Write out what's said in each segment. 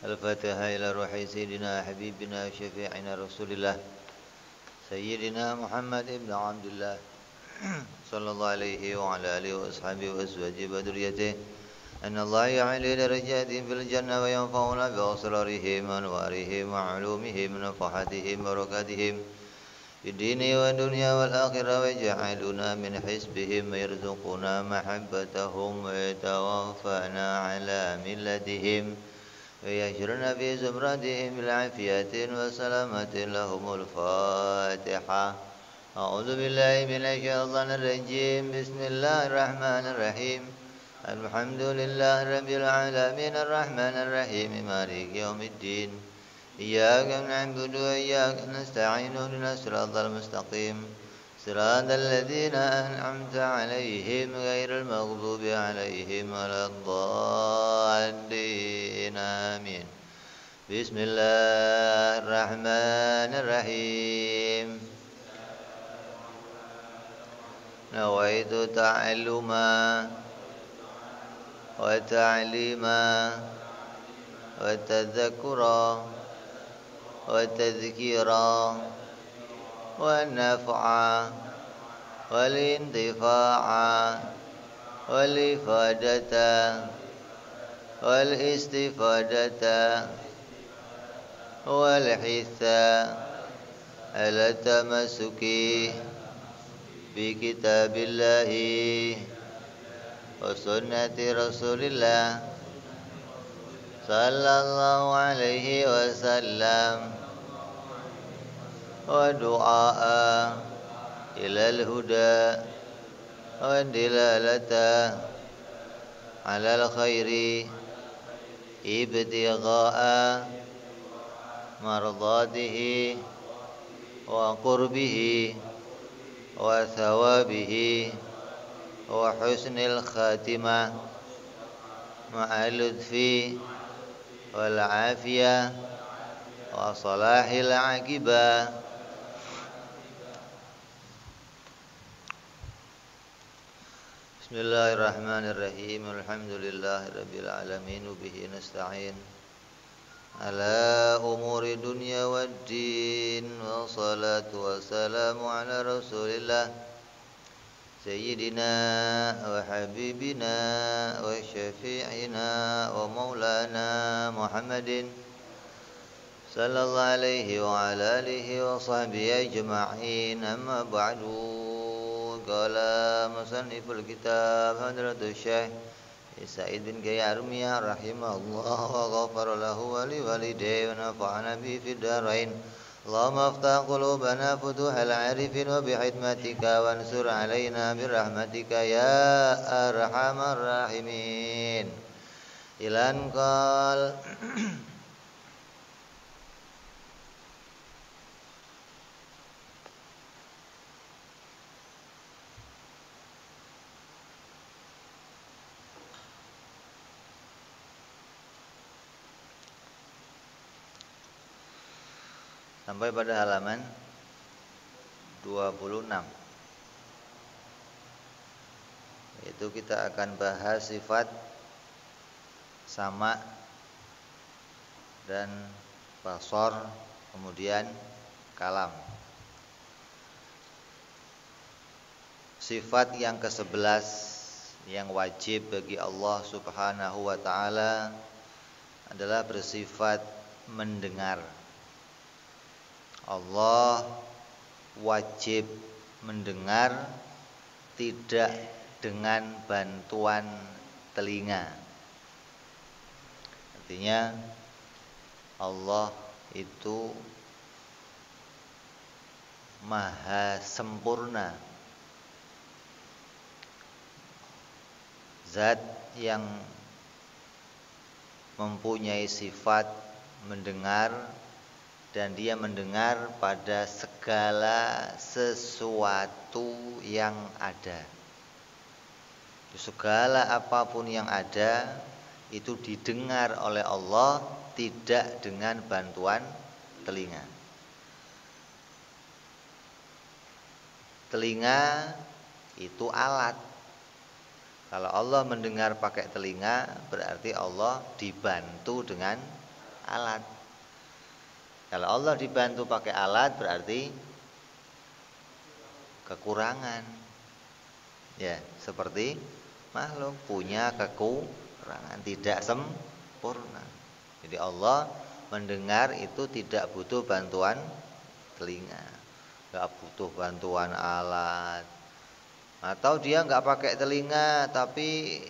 الفاتحة إلى روح سيدنا حبيبنا وشفيعنا رسول الله سيدنا محمد بن عبد الله صلى الله عليه وعلى آله وأصحابه وأزواجه وذريته أن الله يعلي درجاتهم في الجنة وينفعنا بأسرارهم وأنوارهم وعلومهم ونفحاتهم وبركاتهم في الدين والدنيا والآخرة ويجعلنا من حزبهم ويرزقنا محبتهم ويتوفانا على ملتهم ويحشرنا في زمرتهم بالعافية وسلامة لهم الفاتحة. أعوذ بالله من الشيطان الرجيم. بسم الله الرحمن الرحيم. الحمد لله رب العالمين الرحمن الرحيم مالك يوم الدين. إياك نعبد وإياك نستعين اهدنا الصراط المستقيم صراط الذين أنعمت عليهم غير المغضوب عليهم ولا الضالين آمين. بسم الله الرحمن الرحيم. نويت تعلما وتعليما وتذكرا وتذكيرا والنفعا والانتفاعا والإفادة والاستفادة والحثا على التمسك بكتاب الله وسنة رسول الله صلى الله عليه وسلم ودعاء إلى الهدى والدلالة على الخير ابتغاء مرضاته وقربه وثوابه وحسن الخاتمة مع اللطف والعافية وصلاح العاقبة. Bismillahirrahmanirrahim. Alhamdulillahirabbil alamin wa bihi nasta'in ala umuri dunya waddin wa salatu wassalamu ala Rasulillah sayyidina wa habibina wa syafi'ina wa maulana Muhammadin sallallahu alaihi wa ala alihi wa sahbihi ajma'in. Amma ba'du. Qala musanniful kitab hadratus syekh Sa'id bin Ghayy Armiyah rahimahullah wa ghafara lahu wa liwalidayhi wa nafa'ana bihi fid dharain. Allahumma aftah qulubana futuhal arifin wa bihikmatika wansur alaina birahmatika ya arhamar rahimin. Ilan qal sampai pada halaman 26. Itu kita akan bahas sifat sama dan basor, kemudian kalam. Sifat yang ke-11 yang wajib bagi Allah Subhanahu wa taala adalah bersifat mendengar. Allah wajib mendengar tidak dengan bantuan telinga. Artinya Allah itu maha sempurna, zat yang mempunyai sifat mendengar, dan dia mendengar pada segala sesuatu yang ada. Segala apapun yang ada itu didengar oleh Allah, tidak dengan bantuan telinga. Telinga itu alat. Kalau Allah mendengar pakai telinga, berarti Allah dibantu dengan alat. Kalau Allah dibantu pakai alat berarti kekurangan. Ya, seperti makhluk punya kekurangan, tidak sempurna. Jadi Allah mendengar itu tidak butuh bantuan telinga, nggak butuh bantuan alat. Atau dia nggak pakai telinga tapi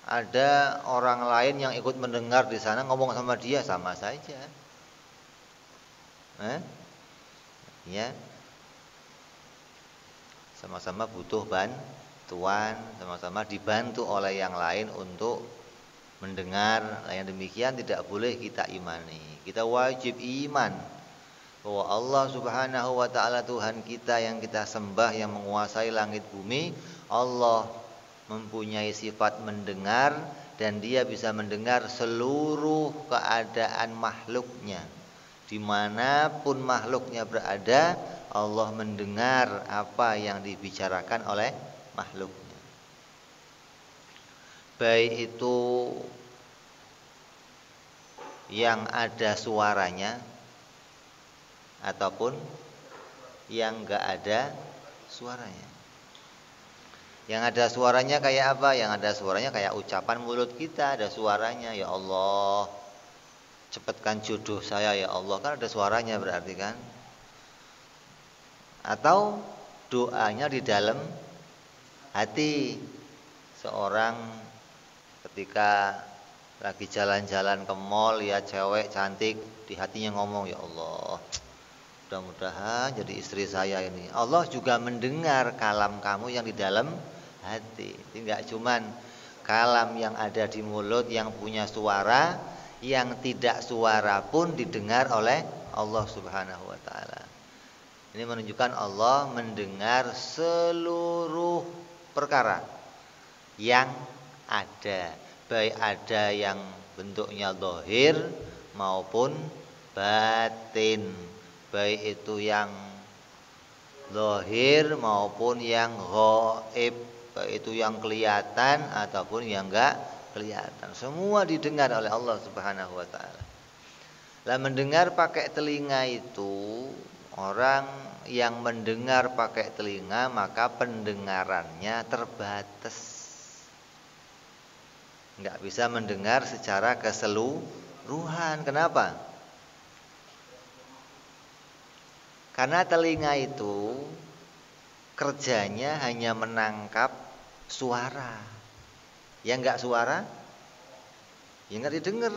ada orang lain yang ikut mendengar di sana ngomong sama dia, sama saja. Ya, sama-sama butuh bantuan, sama-sama dibantu oleh yang lain untuk mendengar. Yang demikian tidak boleh kita imani. Kita wajib iman bahwa Allah Subhanahu wa taala Tuhan kita yang kita sembah, yang menguasai langit bumi. Allah mempunyai sifat mendengar dan dia bisa mendengar seluruh keadaan makhluknya. Dimanapun makhluknya berada, Allah mendengar apa yang dibicarakan oleh makhluknya. Baik itu yang ada suaranya ataupun yang enggak ada suaranya. Yang ada suaranya kayak apa? Yang ada suaranya kayak ucapan mulut kita, ada suaranya. Ya Allah, cepatkan jodoh saya ya Allah, kan ada suaranya berarti kan. Atau doanya di dalam hati. Seorang ketika lagi jalan-jalan ke mall, lihat cewek cantik, di hatinya ngomong, ya Allah, mudah-mudahan jadi istri saya ini. Allah juga mendengar kalam kamu yang di dalam hati. Tidak cuman kalam yang ada di mulut yang punya suara, yang tidak suara pun didengar oleh Allah Subhanahu wa taala. Ini menunjukkan Allah mendengar seluruh perkara yang ada, baik ada yang bentuknya zahir maupun batin, baik itu yang zahir maupun yang ghaib, baik itu yang kelihatan ataupun yang enggak kelihatan. Semua didengar oleh Allah Subhanahu wa taala. Lah mendengar pakai telinga itu, orang yang mendengar pakai telinga maka pendengarannya terbatas. Enggak bisa mendengar secara keseluruhan. Kenapa? Karena telinga itu kerjanya hanya menangkap suara. Yang enggak suara, ya enggak didengar.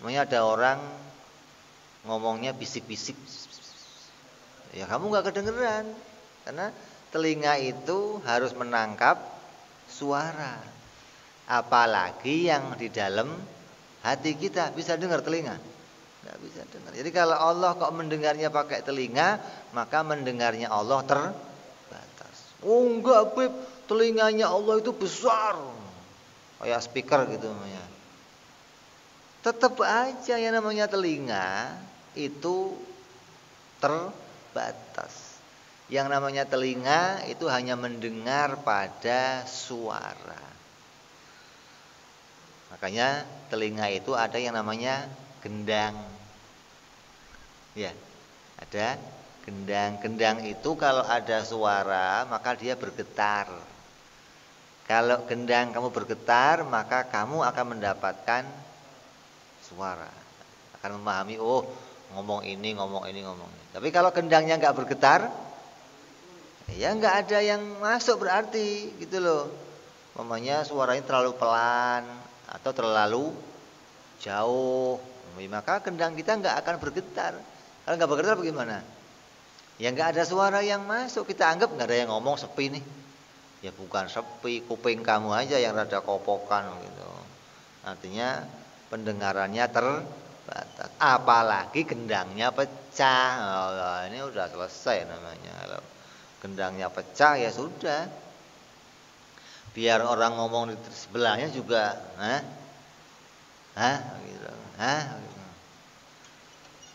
Namanya ada orang ngomongnya bisik-bisik, ya kamu enggak kedengeran. Karena telinga itu harus menangkap suara. Apalagi yang di dalam hati kita, bisa dengar telinga? Enggak bisa dengar. Jadi kalau Allah kok mendengarnya pakai telinga, maka mendengarnya Allah terbatas. Oh enggak, Beb, telinganya Allah itu besar, kayak speaker gitu namanya. Tetap aja yang namanya telinga itu terbatas. Yang namanya telinga itu hanya mendengar pada suara. Makanya telinga itu ada yang namanya gendang. Ya, ada gendang. Gendang itu kalau ada suara maka dia bergetar. Kalau gendang kamu bergetar, maka kamu akan mendapatkan suara. Akan memahami, oh ngomong ini. Tapi kalau gendangnya enggak bergetar, ya enggak ada yang masuk berarti gitu loh. Umpamanya suaranya terlalu pelan atau terlalu jauh, maka gendang kita enggak akan bergetar. Kalau enggak bergetar bagaimana? Ya enggak ada suara yang masuk, kita anggap enggak ada yang ngomong, sepi nih. Ya bukan sepi, kuping kamu aja yang rada kopokan gitu. Artinya pendengarannya terbatas. Apalagi gendangnya pecah. Oh, ini udah selesai namanya. Kalau gendangnya pecah ya sudah. Biar orang ngomong di sebelahnya juga, gitu.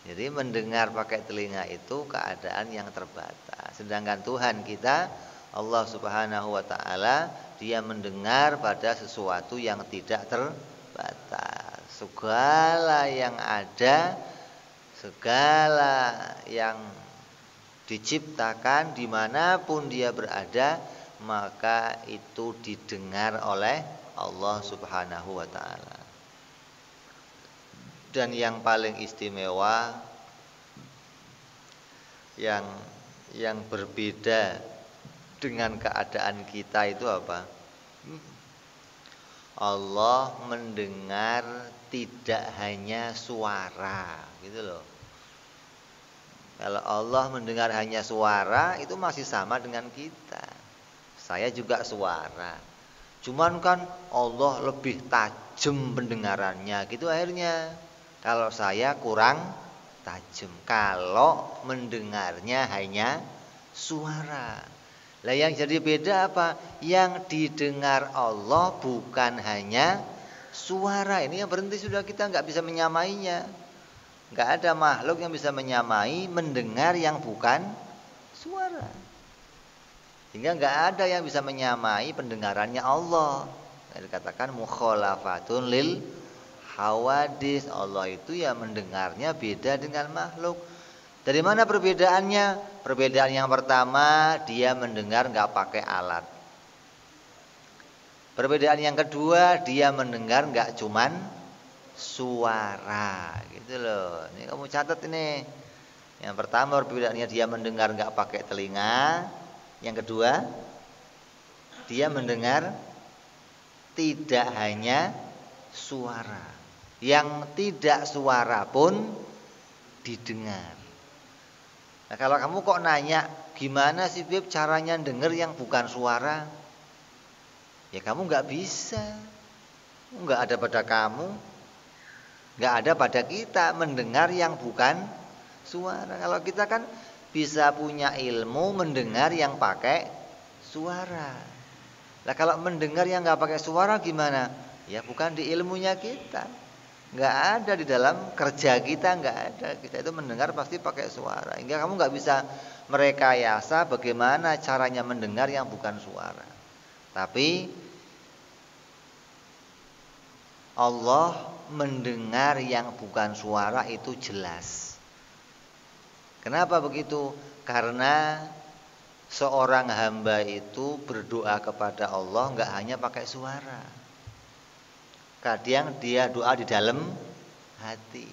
Jadi mendengar pakai telinga itu keadaan yang terbatas. Sedangkan Tuhan kita, Allah Subhanahu wa taala, dia mendengar pada sesuatu yang tidak terbatas. Segala yang ada, segala yang diciptakan dimanapun dia berada, maka itu didengar oleh Allah Subhanahu wa ta'ala. Dan yang paling istimewa, yang berbeda dengan keadaan kita itu apa? Allah mendengar tidak hanya suara, gitu loh. Kalau Allah mendengar hanya suara, itu masih sama dengan kita. Saya juga suara. Cuman kan Allah lebih tajam pendengarannya, gitu akhirnya. Kalau saya kurang tajam. Kalau mendengarnya hanya suara. Lah yang jadi beda apa? Yang didengar Allah bukan hanya suara. Ini yang berhenti sudah, kita nggak bisa menyamainya. Nggak ada makhluk yang bisa menyamai mendengar yang bukan suara. Sehingga nggak ada yang bisa menyamai pendengarannya Allah. Dikatakan mukhalafatun lil hawadis. Allah itu ya mendengarnya beda dengan makhluk. Dari mana perbedaannya? Perbedaan yang pertama, dia mendengar nggak pakai alat. Perbedaan yang kedua, dia mendengar nggak cuman suara, gitu loh. Ini kamu catat ini. Yang pertama perbedaannya, dia mendengar nggak pakai telinga. Yang kedua, dia mendengar tidak hanya suara. Yang tidak suara pun didengar. Nah, kalau kamu kok nanya, gimana sih Beb caranya denger yang bukan suara? Ya kamu nggak bisa. Nggak ada pada kamu, nggak ada pada kita mendengar yang bukan suara. Kalau kita kan bisa punya ilmu mendengar yang pakai suara. Nah kalau mendengar yang nggak pakai suara gimana? Ya bukan di ilmunya kita. Nggak ada di dalam kerja kita, nggak ada. Kita itu mendengar pasti pakai suara. Hingga kamu nggak bisa merekayasa bagaimana caranya mendengar yang bukan suara. Tapi Allah mendengar yang bukan suara itu jelas. Kenapa begitu? Karena seorang hamba itu berdoa kepada Allah nggak hanya pakai suara. Kadang dia doa di dalam hati.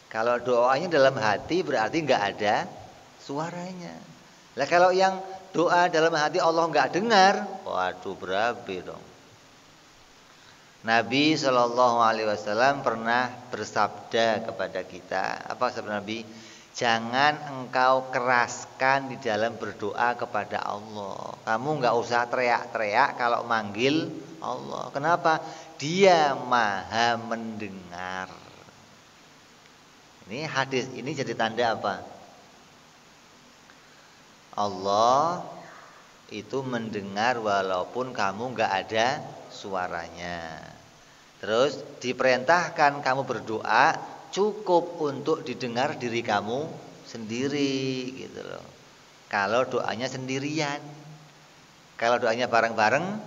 Kalau doanya dalam hati berarti nggak ada suaranya. Lah kalau yang doa dalam hati Allah nggak dengar, waduh berabe dong. Nabi SAW pernah bersabda kepada kita, apa sabda Nabi? Jangan engkau keraskan di dalam berdoa kepada Allah. Kamu nggak usah teriak-teriak kalau manggil Allah. Kenapa? Dia maha mendengar. Ini hadis ini jadi tanda apa? Allah itu mendengar walaupun kamu nggak ada suaranya. Terus diperintahkan kamu berdoa cukup untuk didengar diri kamu sendiri, gitu loh. Kalau doanya sendirian, kalau doanya bareng-bareng,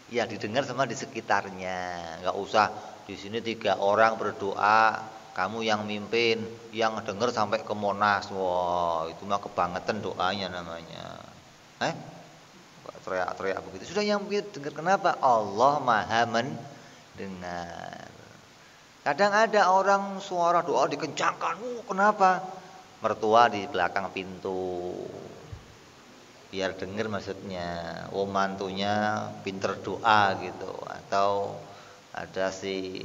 ya didengar sama di sekitarnya. Nggak usah di sini 3 orang berdoa, kamu yang mimpin, yang dengar sampai ke Monas. Wah, itu mah kebangetan doanya namanya. Teriak-teriak begitu. Sudah yang begitu dengar. Kenapa? Allah maha mendengar. Kadang ada orang suara doa dikencangkan. Kenapa? Mertua di belakang pintu. Biar dengar maksudnya. Mantunya pinter doa gitu. Atau ada siapa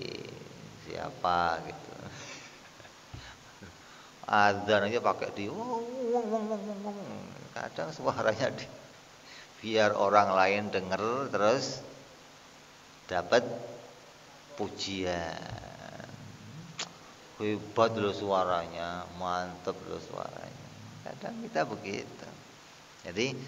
gitu. Adzan aja pakai di kadang suaranya biar orang lain dengar terus dapat pujian. Hebat loh suaranya, mantap loh suaranya. Kadang kita begitu. Jadi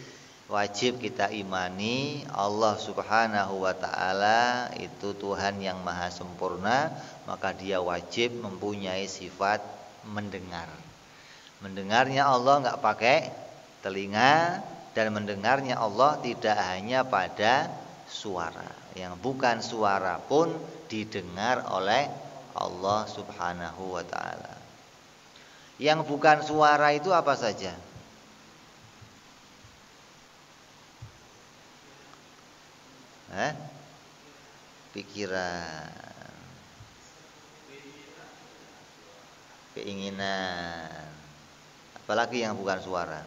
wajib kita imani Allah Subhanahu wa ta'ala itu Tuhan yang maha sempurna, maka dia wajib mempunyai sifat mendengar. Mendengarnya Allah enggak pakai telinga, dan mendengarnya Allah tidak hanya pada suara. Yang bukan suara pun didengar oleh Allah Subhanahu wa taala. Yang bukan suara itu apa saja? Pikiran, keinginan, apalagi yang bukan suara.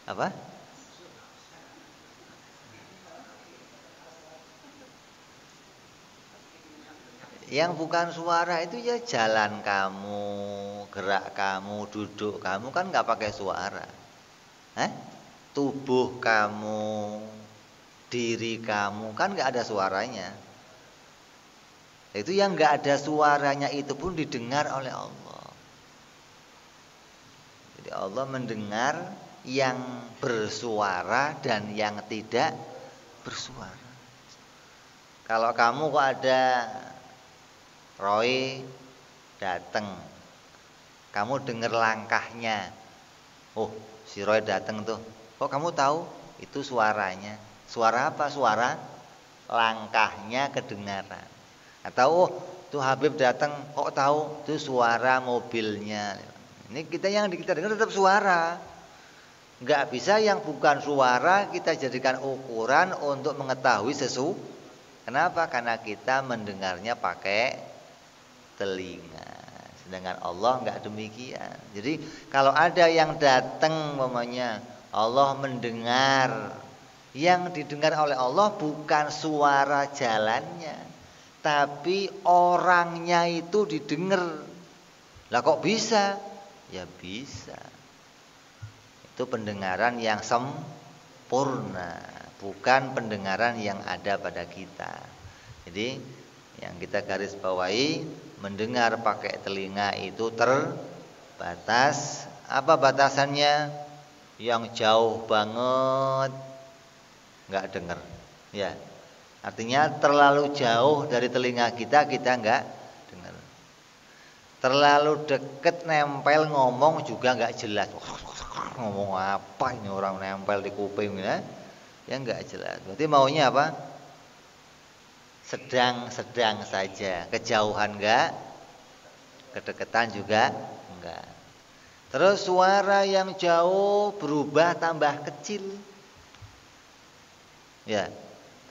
Apa? Yang bukan suara itu ya jalan kamu, gerak kamu, duduk kamu kan nggak pakai suara. Tubuh kamu, diri kamu kan nggak ada suaranya. Itu yang nggak ada suaranya itu pun didengar oleh Allah. Jadi Allah mendengar yang bersuara dan yang tidak bersuara. Kalau kamu kok ada Roy datang, kamu dengar langkahnya. Oh, si Roy datang tuh. Kok kamu tahu itu suaranya? Suara apa? Suara langkahnya kedengaran. Atau oh, tuh Habib datang, kok tahu itu suara mobilnya. Ini kita dengar tetap suara. Enggak bisa yang bukan suara kita jadikan ukuran untuk mengetahui sesuatu. Kenapa? Karena kita mendengarnya pakai telinga. Sedangkan Allah enggak demikian. Jadi kalau ada yang datang umpamanya Allah mendengar, yang didengar oleh Allah bukan suara jalannya, tapi orangnya itu didengar. Lah kok bisa? Ya bisa. Itu pendengaran yang sempurna, bukan pendengaran yang ada pada kita. Jadi yang kita garis bawahi, mendengar pakai telinga itu terbatas. Apa batasannya? Yang jauh banget nggak dengar, ya. Artinya terlalu jauh dari telinga kita nggak dengar. Terlalu deket nempel ngomong juga nggak jelas. Ngomong apa ini orang nempel di kuping ya? Ya nggak jelas. Berarti maunya apa? Sedang-sedang saja. Kejauhan nggak, kedekatan juga enggak. Terus suara yang jauh berubah tambah kecil. Ya,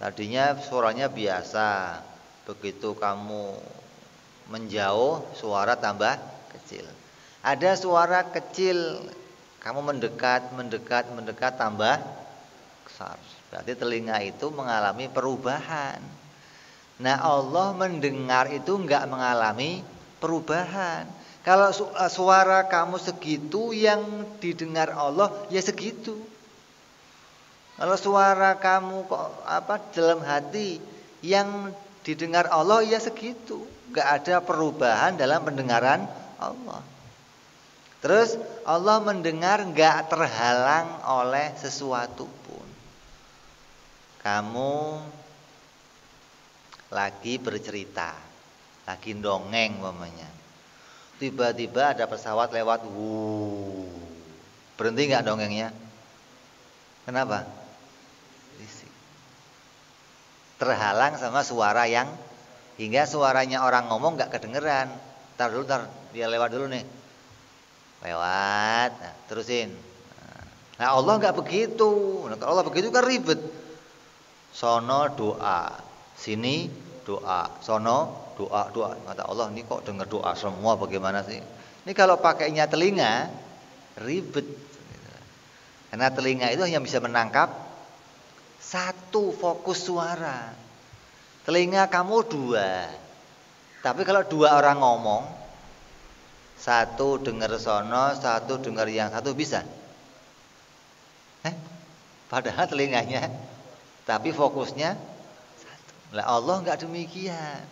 tadinya suaranya biasa. Begitu kamu menjauh, suara tambah kecil. Ada suara kecil, kamu mendekat tambah besar. Berarti telinga itu mengalami perubahan. Nah, Allah mendengar itu enggak mengalami perubahan. Kalau suara kamu segitu, yang didengar Allah ya segitu. Kalau suara kamu dalam hati, yang didengar Allah ya segitu. Enggak ada perubahan dalam pendengaran Allah. Terus Allah mendengar enggak terhalang oleh sesuatu pun. Kamu lagi bercerita, lagi dongeng umpamanya. Tiba-tiba ada pesawat lewat, berhenti nggak dongengnya? Kenapa? Risik. Terhalang sama suara yang hingga suaranya orang ngomong nggak kedengeran. Tar dia lewat dulu nih, lewat, nah, terusin. Nah Allah nggak begitu. Nah, kalau Allah begitu kan ribet. Sono doa, sini doa, sono doa. Kata Allah, ini kok dengar doa semua bagaimana sih? Ini kalau pakainya telinga ribet. Karena telinga itu hanya bisa menangkap satu fokus suara. Telinga kamu dua. Tapi kalau dua orang ngomong, satu dengar sono, satu dengar yang satu, bisa? Padahal telinganya, tapi fokusnya satu. Lah Allah enggak demikian.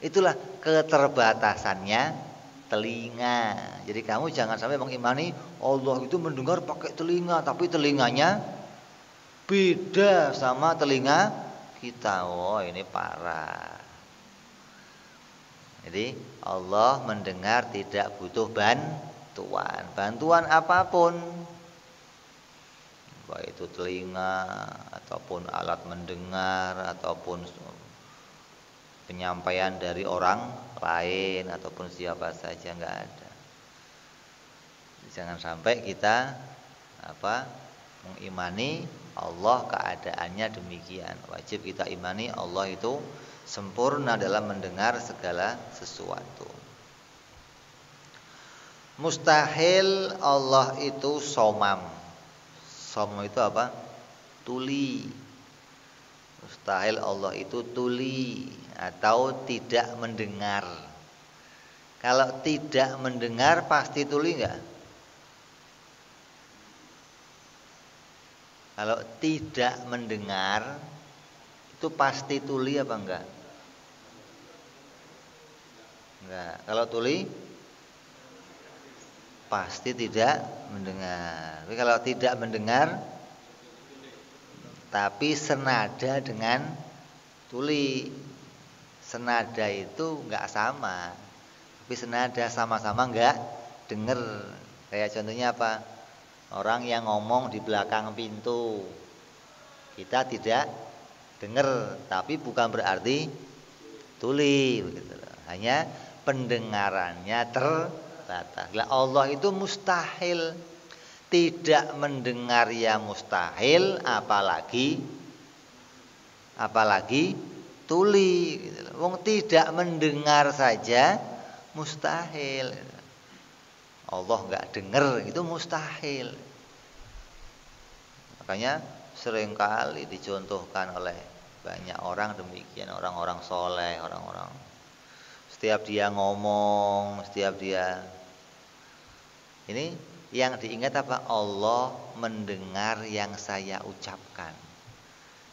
Itulah keterbatasannya telinga. Jadi kamu jangan sampai mengimani Allah itu mendengar pakai telinga, tapi telinganya beda sama telinga kita. Oh, ini parah. Jadi Allah mendengar tidak butuh bantuan apapun. baik itu telinga ataupun alat mendengar ataupun penyampaian dari orang lain ataupun siapa saja, enggak ada. Jangan sampai kita mengimani Allah keadaannya demikian. Wajib kita imani Allah itu sempurna dalam mendengar segala sesuatu. Mustahil Allah itu somam. Somam itu apa? Tuli. Mustahil Allah itu tuli atau tidak mendengar. Kalau tidak mendengar pasti tuli enggak? Kalau tidak mendengar itu pasti tuli apa enggak? Enggak. Kalau tuli pasti tidak mendengar. Tapi kalau tidak mendengar tapi senada dengan tuli. Senada itu enggak sama. Tapi senada sama-sama enggak dengar. Kayak contohnya apa? Orang yang ngomong di belakang pintu. Kita tidak dengar, tapi bukan berarti tuli begitu. Hanya pendengarannya terbatas. Allah itu mustahil. Tidak mendengar ya mustahil, apalagi tuli gitu. Wong tidak mendengar saja mustahil. Allah enggak dengar itu mustahil. Makanya seringkali dicontohkan oleh banyak orang demikian, orang-orang soleh, orang-orang setiap dia ngomong, setiap dia ini yang diingat apa? Allah mendengar yang saya ucapkan.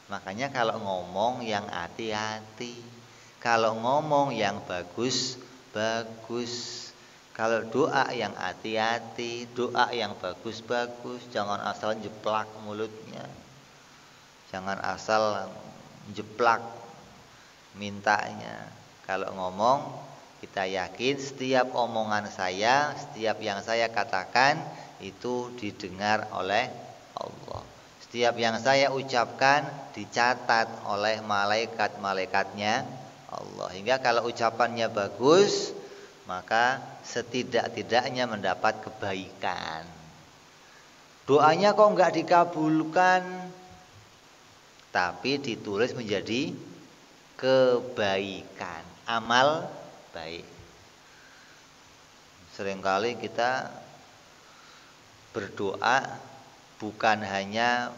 Makanya kalau ngomong yang hati-hati, kalau ngomong yang bagus. Kalau doa yang hati-hati, doa yang bagus-bagus, jangan asal jeplak mulutnya. Jangan asal jeplak mintanya. Kalau ngomong, kita yakin setiap omongan saya, setiap yang saya katakan itu didengar oleh Allah. Setiap yang saya ucapkan dicatat oleh malaikat-malaikatnya Allah. Hingga kalau ucapannya bagus, maka setidak-tidaknya mendapat kebaikan. Doanya kok enggak dikabulkan, tapi ditulis menjadi kebaikan, amal baik. Seringkali kita berdoa bukan hanya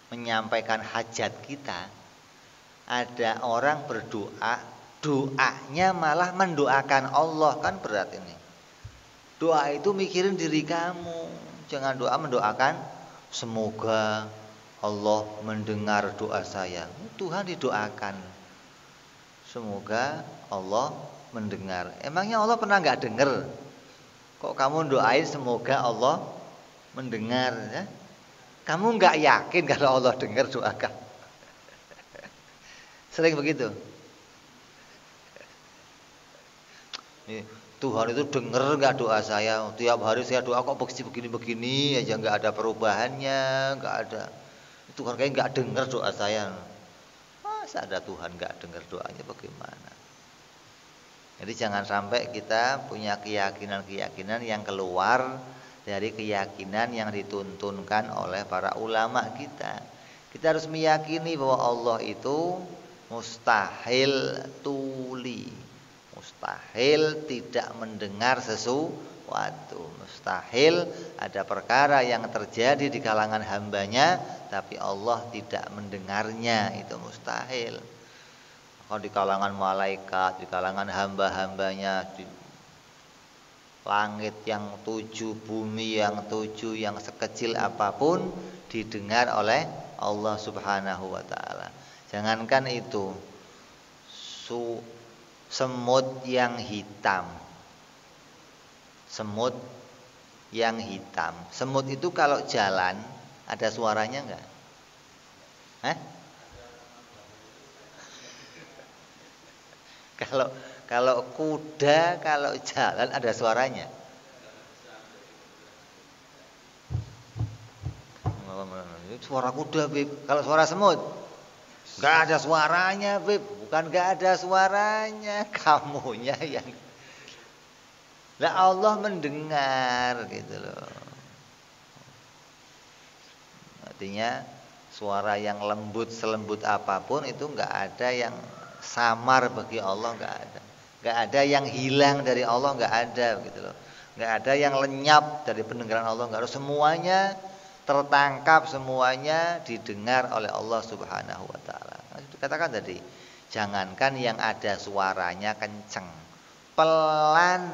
menyampaikan hajat kita. Ada orang berdoa, doanya malah mendoakan Allah, kan berat ini. Doa itu mikirin diri kamu. Jangan doa mendoakan semoga Allah mendengar doa saya. Tuhan didoakan. Semoga Allah mendengar. Emangnya Allah pernah enggak dengar? Kok kamu doain semoga Allah mendengar ya? Kamu enggak yakin kalau Allah dengar doa kamu? Sering begitu. Tuhan itu dengar enggak doa saya? Tiap hari saya doa kok begini-begini aja, enggak ada perubahannya, enggak ada. Tuhan kayak enggak dengar doa saya. Masa ada Tuhan enggak dengar doanya, bagaimana? Jadi jangan sampai kita punya keyakinan-keyakinan yang keluar dari keyakinan yang dituntunkan oleh para ulama kita. Kita harus meyakini bahwa Allah itu mustahil tuli, mustahil tidak mendengar sesuatu, mustahil ada perkara yang terjadi di kalangan hambanya tapi Allah tidak mendengarnya, itu mustahil. Kalau di kalangan malaikat, di kalangan hamba-hambanya, di langit yang 7, bumi yang 7, yang sekecil apapun didengar oleh Allah Subhanahu wa taala. Jangankan itu, semut yang hitam. Semut yang hitam. Semut itu kalau jalan ada suaranya enggak? Kalau kuda kalau jalan ada suaranya? Suara kuda, Beb. Kalau suara semut, nggak ada suaranya, Beb. Bukan nggak ada suaranya, kamunya yang. Lah Allah mendengar gitu loh. Artinya suara yang lembut selembut apapun itu nggak ada yang samar bagi Allah, nggak ada. Nggak ada yang hilang dari Allah, nggak ada gitu loh. Nggak ada yang lenyap dari pendengaran Allah, nggak ada. Semuanya tertangkap, semuanya didengar oleh Allah Subhanahu wa taala. Katakan tadi, jangankan yang ada suaranya kenceng, pelan,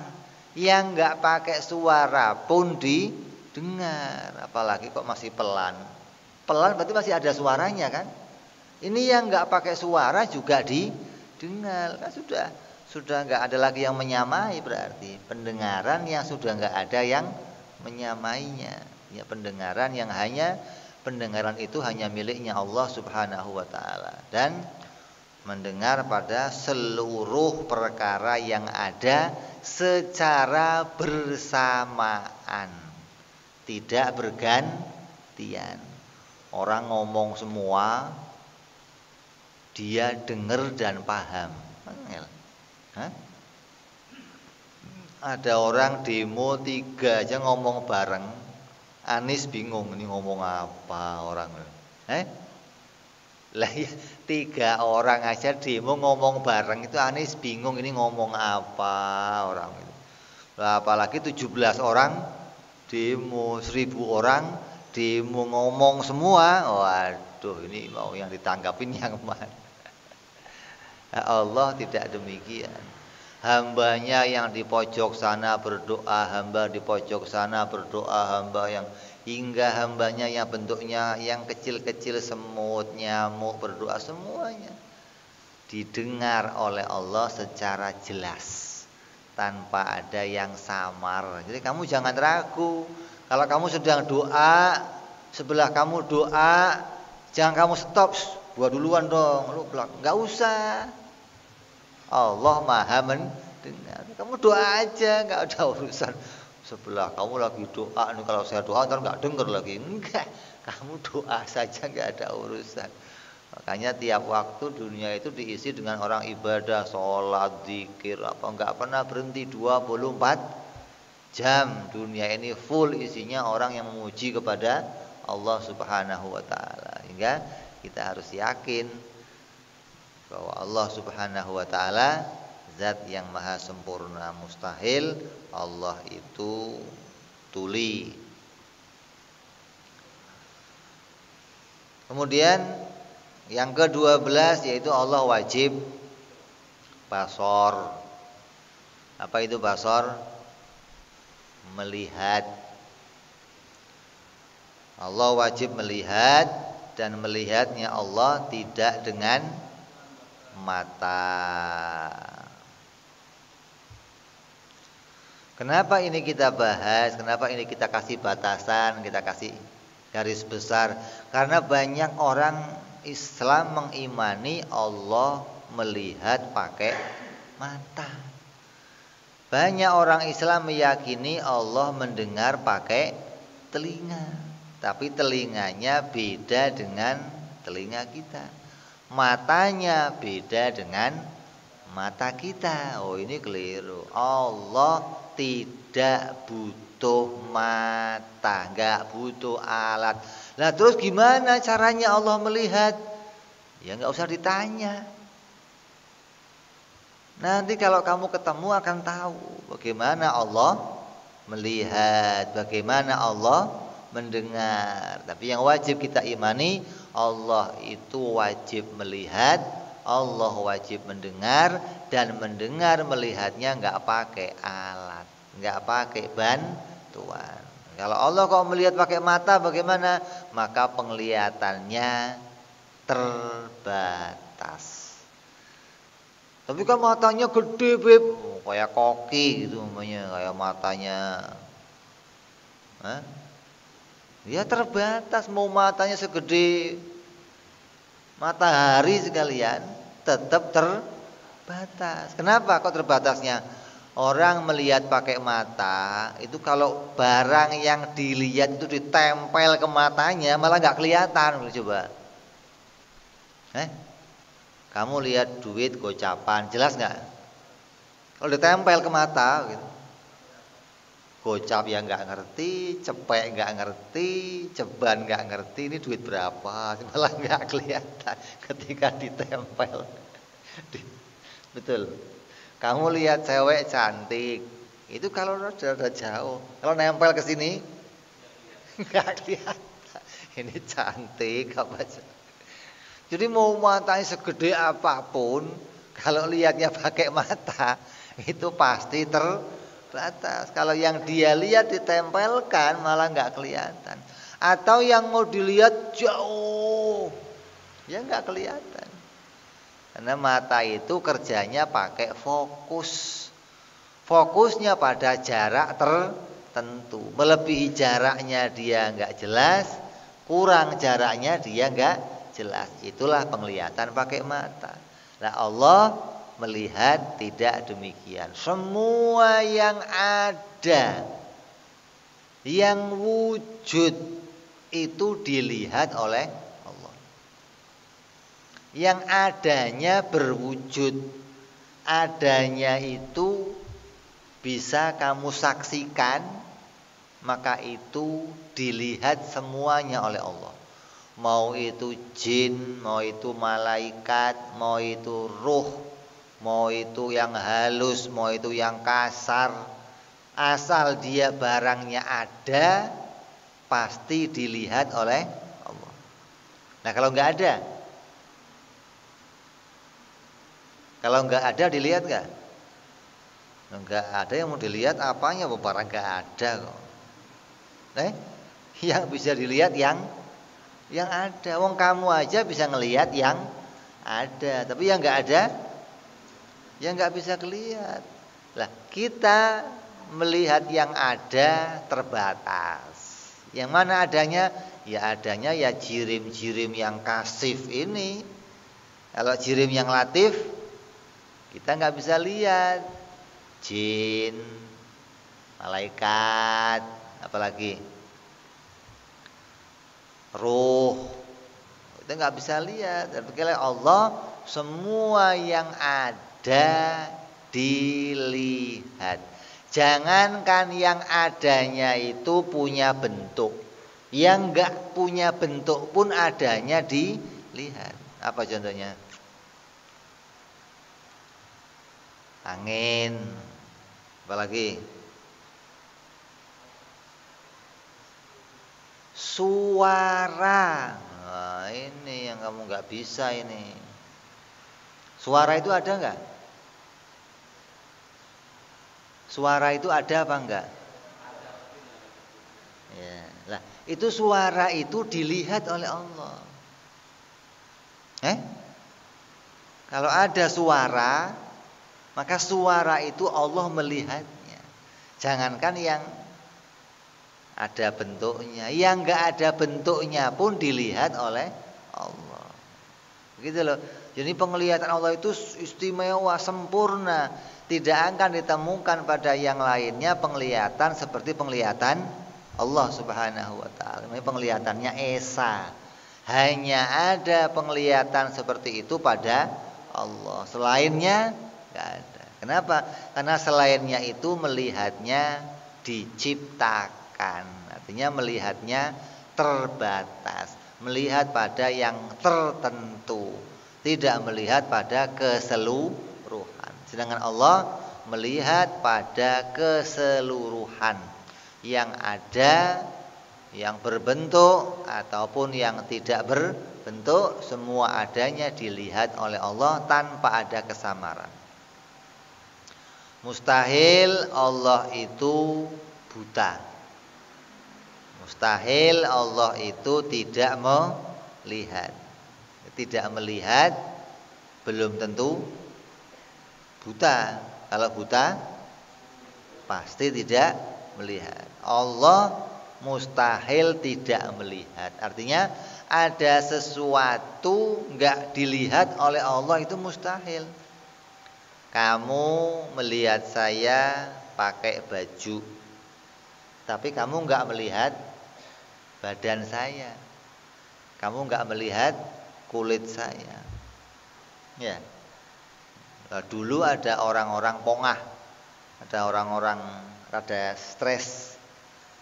yang nggak pakai suara pun didengar. Apalagi kok masih pelan. Pelan berarti masih ada suaranya kan? Ini yang nggak pakai suara juga didengar. Kan sudah nggak ada lagi yang menyamai, berarti pendengaran yang sudah nggak ada yang menyamainya. Ya, pendengaran yang pendengaran itu hanya miliknya Allah Subhanahu wa taala, dan mendengar pada seluruh perkara yang ada secara bersamaan, tidak bergantian. Orang ngomong semua, dia dengar dan paham. Hah? Ada orang demo 3 aja ngomong bareng, Anies bingung ini ngomong apa orang. Lah ya, 3 orang aja demo ngomong bareng itu Anies bingung ini ngomong apa orang itu. Lah apalagi 17 orang demo, 1000 orang demo ngomong semua. Waduh, ini mau yang ditanggapin yang mana? Allah tidak demikian. Hambanya yang di pojok sana berdoa, hamba di pojok sana berdoa, hamba yang hingga hambanya yang bentuknya yang kecil-kecil semut, nyamuk berdoa, semuanya didengar oleh Allah secara jelas tanpa ada yang samar. Jadi kamu jangan ragu. Kalau kamu sedang doa, sebelah kamu doa, jangan kamu stop. Gua duluan dong, lu nggak usah. Allah Maha mendengar. Kamu doa aja, nggak ada urusan sebelah kamu lagi doa. Nih kalau saya doa ntar nggak dengar lagi. Enggak, kamu doa saja, nggak ada urusan. Makanya tiap waktu dunia itu diisi dengan orang ibadah, sholat, zikir, apa nggak pernah berhenti 24 jam. Dunia ini full isinya orang yang memuji kepada Allah Subhanahu wa taala. Hingga kita harus yakin bahwa Allah Subhanahu wa taala zat yang maha sempurna, mustahil Allah itu tuli. Kemudian yang ke-12 yaitu Allah wajib basor. Apa itu basor? Melihat. Allah wajib melihat, dan melihatnya Allah tidak dengan mata. Kenapa ini kita bahas? Kenapa ini kita kasih batasan, kita kasih garis besar? Karena banyak orang Islam mengimani Allah melihat pakai mata. Banyak orang Islam meyakini Allah mendengar pakai telinga, tapi telinganya beda dengan telinga kita. Matanya beda dengan mata kita. Oh, ini keliru. Allah tidak butuh mata, nggak butuh alat. Nah terus gimana caranya Allah melihat? Ya nggak usah ditanya. Nanti kalau kamu ketemu akan tahu bagaimana Allah melihat, bagaimana Allah mendengar. Tapi yang wajib kita imani, Allah itu wajib melihat, Allah wajib mendengar, dan mendengar melihatnya nggak pakai alat, nggak pakai bantuan. Kalau Allah kok melihat pakai mata bagaimana? Maka penglihatannya terbatas. Tapi kan matanya gede, Beb, kayak koki gitu namanya, kayak matanya. Ya terbatas, mau matanya segede matahari sekalian tetap terbatas. Kenapa kok terbatasnya? Orang melihat pakai mata itu kalau barang yang dilihat itu ditempel ke matanya malah nggak kelihatan. Coba, kamu lihat duit gocapan, jelas nggak? Kalau ditempel ke mata, gitu. Gocap yang nggak ngerti, cepek nggak ngerti, ceban nggak ngerti, ini duit berapa? Malah nggak kelihatan ketika ditempel. Betul. Kamu lihat cewek cantik, itu kalau udah jauh, kalau nempel ke sini nggak kelihatan. Ini cantik apa aja. Jadi mau matanya segede apapun, kalau lihatnya pakai mata itu pasti terbatas. Kalau yang dia lihat ditempelkan malah nggak kelihatan. Atau yang mau dilihat jauh, ya nggak kelihatan. Karena mata itu kerjanya pakai fokus. Fokusnya pada jarak tertentu. Melebihi jaraknya dia nggak jelas, kurang jaraknya dia nggak jelas. Itulah penglihatan pakai mata. Nah, Allah melihat tidak demikian. Semua yang ada, yang wujud itu dilihat oleh yang adanya berwujud, adanya itu bisa kamu saksikan, maka itu dilihat semuanya oleh Allah. Mau itu jin, mau itu malaikat, mau itu ruh, mau itu yang halus, mau itu yang kasar, asal dia barangnya ada, pasti dilihat oleh Allah. Nah, kalau nggak ada, dilihat nggak? Nggak ada yang mau dilihat apanya, barang nggak ada kok. Yang bisa dilihat yang ada. Wong kamu aja bisa ngelihat yang ada, tapi yang nggak ada, yang nggak bisa kelihatan. Lah, kita melihat yang ada terbatas. Yang mana adanya? Ya adanya ya jirim-jirim yang kasif ini. Kalau jirim yang latif kita nggak bisa lihat. Jin, malaikat, apalagi ruh, kita nggak bisa lihat. Tapi kalau Allah semua yang ada dilihat. Jangankan yang adanya itu punya bentuk, yang nggak punya bentuk pun adanya dilihat. Apa contohnya? Angin, apalagi suara. Nah, ini yang kamu nggak bisa ini. Suara itu ada nggak? Suara itu ada apa enggak? Ya, lah itu suara itu dilihat oleh Allah. Kalau ada suara, maka suara itu Allah melihatnya. Jangankan yang ada bentuknya, yang enggak ada bentuknya pun dilihat oleh Allah. Begitu loh. Jadi penglihatan Allah itu istimewa, sempurna. Tidak akan ditemukan pada yang lainnya penglihatan seperti penglihatan Allah Subhanahu wa taala. Penglihatannya esa. Hanya ada penglihatan seperti itu pada Allah. Selainnya enggak ada. Kenapa? Karena selainnya itu melihatnya diciptakan. Artinya melihatnya terbatas, melihat pada yang tertentu, tidak melihat pada keseluruhan. Sedangkan Allah melihat pada keseluruhan, yang ada, yang berbentuk ataupun yang tidak berbentuk, semua adanya dilihat oleh Allah tanpa ada kesamaran. Mustahil Allah itu buta. Mustahil Allah itu tidak melihat. Tidak melihat belum tentu buta. Kalau buta pasti tidak melihat. Allah mustahil tidak melihat. Artinya ada sesuatu enggak dilihat oleh Allah itu mustahil. kamu melihat saya pakai baju, tapi kamu enggak melihat badan saya, kamu enggak melihat kulit saya. Ya. Nah, dulu ada orang-orang pongah, ada orang-orang rada stres,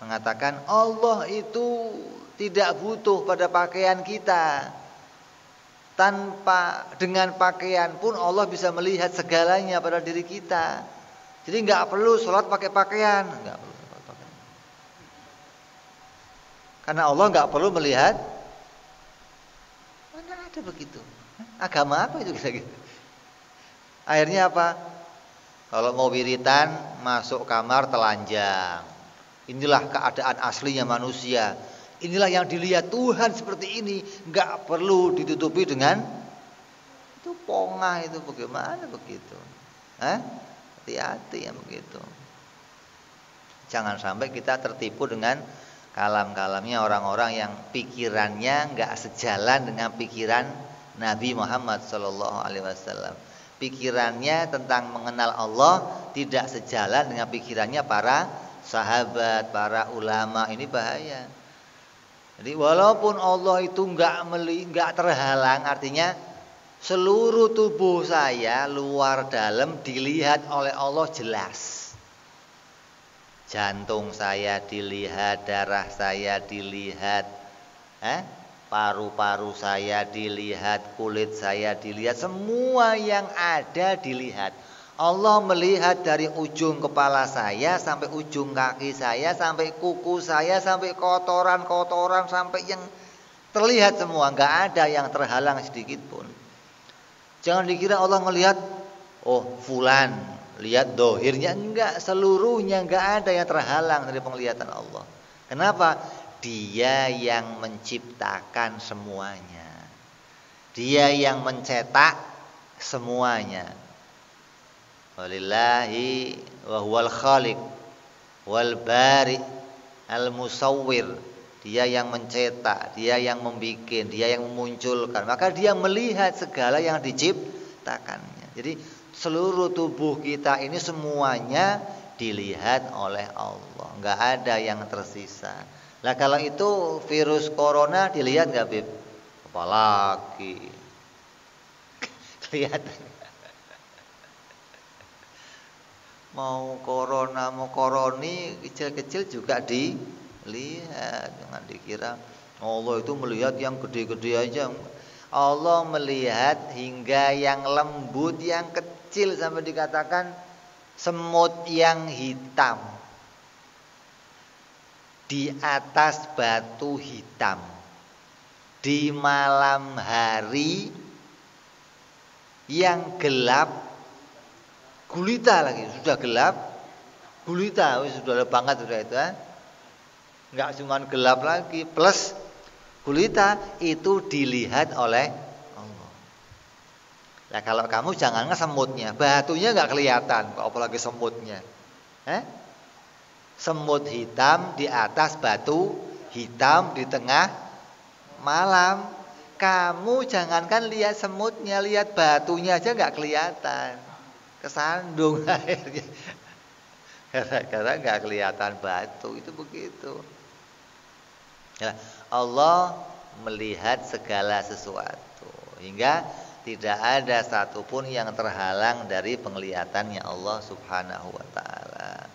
mengatakan Allah itu tidak butuh pada pakaian kita. Dengan pakaian pun Allah bisa melihat segalanya pada diri kita. Jadi enggak perlu sholat pakai pakaian, enggak perlu sholat pakaian. Karena Allah enggak perlu melihat. Mana ada begitu? Agama apa itu kira-kira? Akhirnya apa? Kalau mau wiritan masuk kamar telanjang. Inilah keadaan aslinya manusia. Inilah yang dilihat Tuhan seperti ini. Enggak perlu ditutupi dengan itu pongah itu, bagaimana begitu? Hati-hati yang begitu. Jangan sampai kita tertipu dengan kalam-kalamnya orang-orang yang pikirannya enggak sejalan dengan pikiran Nabi Muhammad SAW. Pikirannya tentang mengenal Allah tidak sejalan dengan pikirannya para sahabat, para ulama. Ini bahaya. Jadi walaupun Allah itu enggak terhalang, artinya seluruh tubuh saya luar dalam dilihat oleh Allah jelas. Jantung saya dilihat, darah saya dilihat, paru-paru saya dilihat, kulit saya dilihat, semua yang ada dilihat. Allah melihat dari ujung kepala saya sampai ujung kaki saya, sampai kuku saya, sampai kotoran-kotoran, sampai yang terlihat semua, enggak ada yang terhalang sedikit pun. Jangan dikira Allah melihat, oh fulan, lihat dohirnya, enggak, seluruhnya enggak ada yang terhalang dari penglihatan Allah. Kenapa? Dia yang menciptakan semuanya. Dia yang mencetak semuanya. Walillahi wa huwal khaliq wal bari al musawwir. Dia yang mencetak, dia yang membikin, dia yang memunculkan. Maka dia melihat segala yang diciptakannya. Jadi seluruh tubuh kita ini semuanya dilihat oleh Allah. Enggak ada yang tersisa. Lah kalau itu virus corona dilihat enggak, Bib? Apalagi kelihatan. Mau corona, mau koroni, kecil-kecil juga dilihat. Jangan dikira Allah itu melihat yang gede-gede aja. Allah melihat hingga yang lembut, yang kecil, sampai dikatakan semut yang hitam di atas batu hitam di malam hari yang gelap gulita, lagi sudah gelap gulita, sudah banget sudah itu, enggak cuma gelap lagi plus gulita, itu dilihat oleh Allah. Nah kalau kamu jangan semutnya, batunya enggak kelihatan, apalagi semutnya. Semut hitam di atas batu hitam di tengah malam. Kamu jangankan lihat semutnya, lihat batunya aja enggak kelihatan. Kesandung akhirnya. Karena enggak kelihatan batu, itu begitu. Ya, Allah melihat segala sesuatu hingga tidak ada satupun yang terhalang dari penglihatannya Allah Subhanahu wa taala.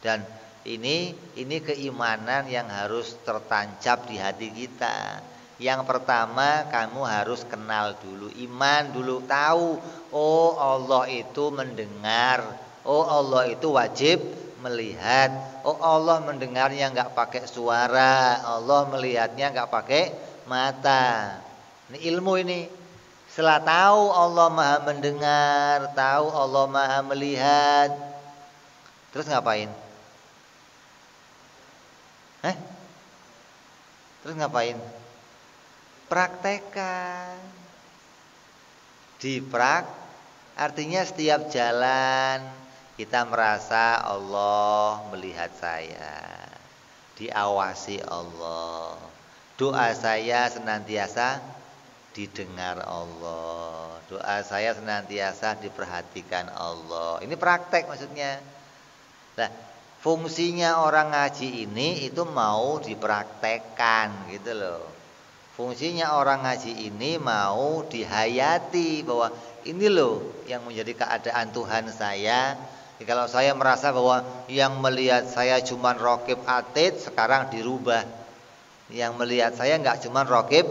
Dan ini keimanan yang harus tertancap di hati kita. Yang pertama, kamu harus kenal dulu, iman dulu, tahu oh Allah itu mendengar, oh Allah itu wajib melihat, oh Allah mendengarnya enggak pakai suara, Allah melihatnya enggak pakai mata. Ini ilmu ini. Setelah tahu Allah Maha mendengar, tahu Allah Maha melihat, terus ngapain? Terus ngapain? Praktekkan. Artinya setiap jalan kita merasa Allah melihat saya, diawasi Allah. Doa saya senantiasa didengar Allah. Doa saya senantiasa diperhatikan Allah. Ini praktek maksudnya. Nah, fungsinya orang ngaji ini itu mau dipraktekkan gitu loh. Fungsinya orang ngaji ini mau dihayati bahwa ini loh yang menjadi keadaan Tuhan saya. Kalau saya merasa bahwa yang melihat saya cuma raqib atid, sekarang dirubah. Yang melihat saya enggak cuma raqib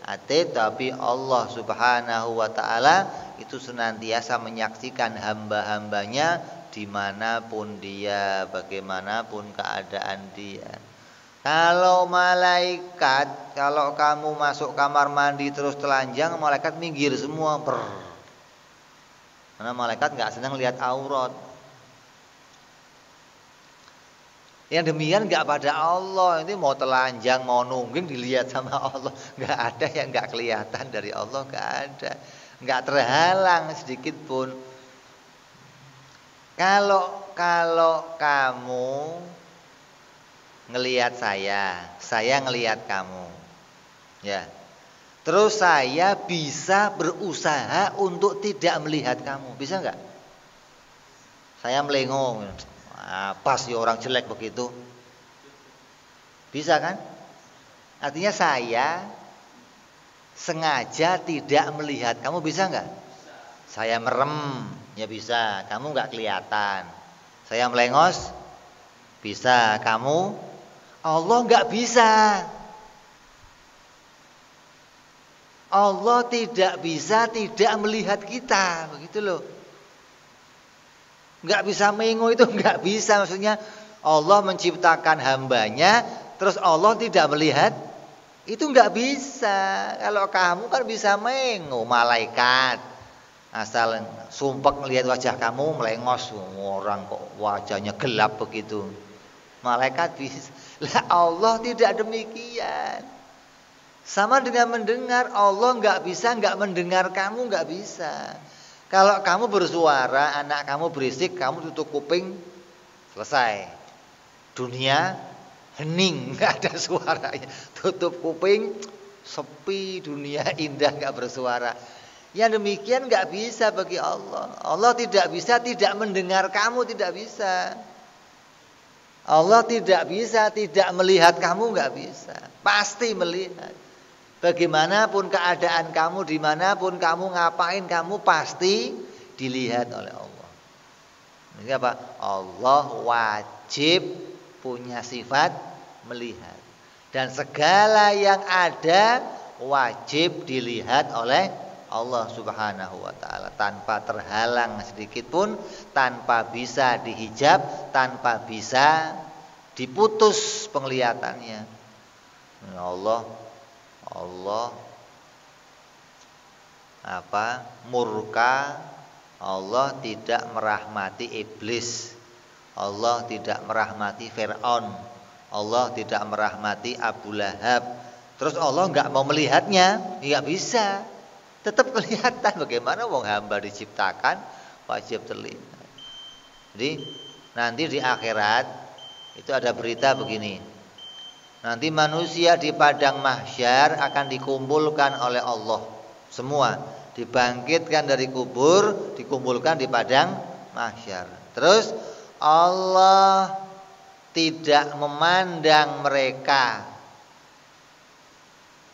atid, tapi Allah Subhanahu wa taala itu senantiasa menyaksikan hamba-hambanya dimanapun dia, bagaimanapun keadaan dia. Kalau malaikat, kalau kamu masuk kamar mandi terus telanjang, malaikat minggir semua. Karena malaikat enggak senang lihat aurat. Yang demikian enggak pada Allah. Ini mau telanjang, mau nungging dilihat sama Allah. Enggak ada yang enggak kelihatan dari Allah, enggak ada. Enggak terhalang sedikit pun. Kalau kamu ngelihat saya ngelihat kamu. Ya. Terus saya bisa berusaha untuk tidak melihat kamu. Bisa enggak? Saya melengong. Apa sih orang jelek begitu? Bisa kan? Artinya saya sengaja tidak melihat kamu, bisa enggak? Saya merem, ya bisa. Kamu enggak kelihatan. Saya melengos, bisa. Kamu, Allah enggak bisa. Allah tidak bisa tidak melihat kita, begitu loh. Enggak bisa mengo itu enggak bisa, maksudnya Allah menciptakan hambanya terus Allah tidak melihat, itu enggak bisa. Kalau kamu kan bisa mengo, malaikat asal sumpek melihat wajah kamu melengos, orang kok wajahnya gelap begitu. Malaikat bisa. Lah Allah tidak demikian. Sama dengan mendengar, Allah enggak bisa enggak mendengar kamu, enggak bisa. Kalau kamu bersuara, anak kamu berisik, kamu tutup kuping, selesai. Dunia hening, enggak ada suaranya. Tutup kuping, sepi, dunia indah, enggak bersuara. Yang demikian enggak bisa bagi Allah. Allah tidak bisa tidak mendengar kamu, tidak bisa. Allah tidak bisa tidak melihat kamu, enggak bisa. Pasti melihat. Bagaimanapun keadaan kamu, dimanapun kamu, ngapain kamu, pasti dilihat oleh Allah. Ini apa? Allah wajib punya sifat melihat. Dan segala yang ada wajib dilihat oleh Allah Subhanahu wa taala tanpa terhalang sedikit pun, tanpa bisa dihijab, tanpa bisa diputus penglihatannya. Allah murka, Allah tidak merahmati iblis, Allah tidak merahmati Fir'aun, Allah tidak merahmati Abu Lahab. Terus Allah enggak mau melihatnya, enggak bisa. Tetap kelihatan. Bagaimana wong hamba diciptakan wajib terlihat. Jadi nanti di akhirat itu ada berita begini. Nanti manusia di padang mahsyar akan dikumpulkan oleh Allah. Semua dibangkitkan dari kubur, dikumpulkan di padang mahsyar. Terus Allah tidak memandang mereka.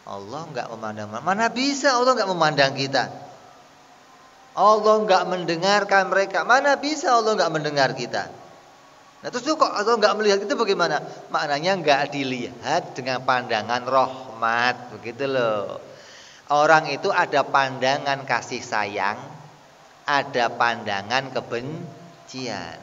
Allah enggak memandang. Mana bisa Allah enggak memandang kita? Allah enggak mendengarkan mereka. Mana bisa Allah enggak mendengar kita? Nah terus kok Allah enggak melihat itu bagaimana? Maknanya enggak dilihat dengan pandangan rahmat, begitu loh. Orang itu ada pandangan kasih sayang, ada pandangan kebencian.